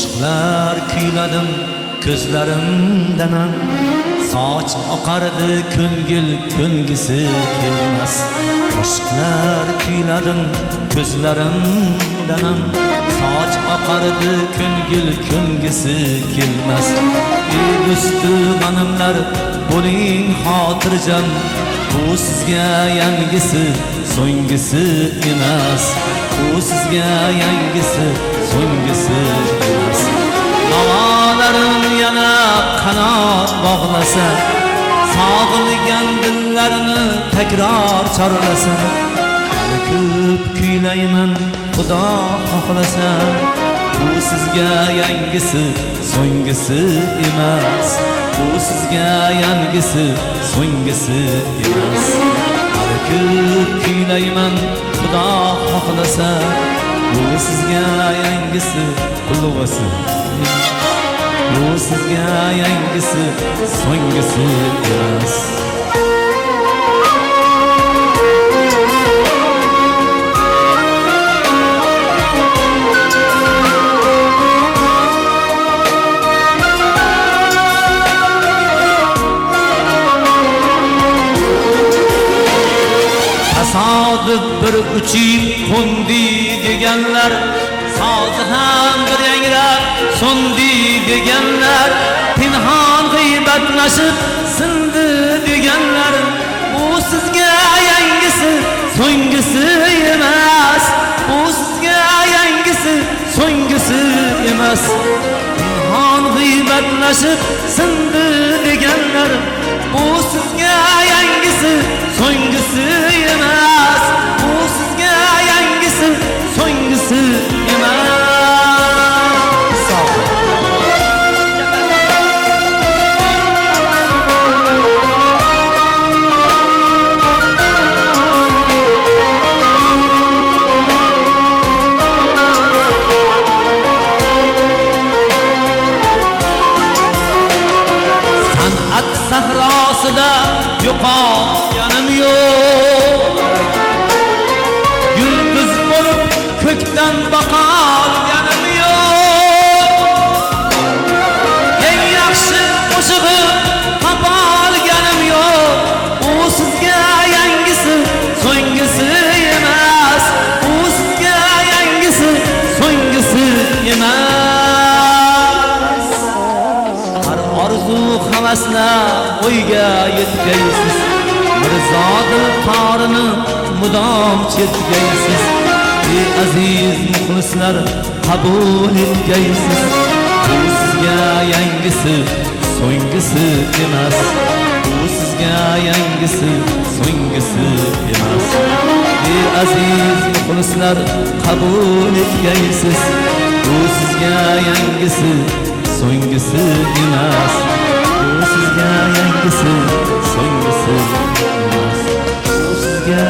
qo'shiqlar kuyladim ko'zlarimdan, soch oqardi ko'ngil ko'ngisi kelmas. Qo'shiqlar kuyladim ko'zlarimdan, soch oqardi ko'ngil ko'ngisi kelmas. Ey do'stlarimlar bo'ling xotirjam, bu sizga yangisi so'nggisi emas. Bu sizga yangisi so'nggisi emas. Havolarim yana qanot bog'lasa, sog'ilgan dillarni takror chorlasa, hali ko'p kuylayman Xudo xohlasa. Bu sizga yangisi so'nggisi emas. Bu sizga yangisi so'nggisi emas. Hali ko'p kuylayman Xudo xohlasa. Bu sizga yangisi qulg'asi, bu sizga yangisi so'nggisi emas. Tasodif bir uchib qo'ndi deganlar, sozi ham bir yangrab so'ndi deganlar, pinhon g'iybatlashib sindi deganlar. Bu sizga yangisi so'nggisi emas. Bu sizga yangisi so'nggisi emas. Pinhon g'iybatlashib sindi deganlar. Bu sizga yangisi so'nggisi emas. Bu sizga yangisi so'nggisi emas. San'at sahrosida yo'qolganim yo'q. Yulduz bo'lib ko'kdan boqolganim yo'q. Eng yaxshi qo'shig'im topolganim yo'q. Bu sizga yangisi so'nggisi emas. Bu sizga yangisi so'nggisi emas. Har orzu havaslar o'yga yetkaysiz, Mirzodil qorini mudom chertgaysiz. Ey aziz muxlislar qabul etgaysiz. Bu sizga yangisi so'nggisi emas. Bu sizga yangisi so'nggisi emas. Ey aziz muxlislar qabul etgaysiz. Bu sizga yangisi so'nggisi emas. Bu sizga yangisi so'nggisi emas. Bu sizga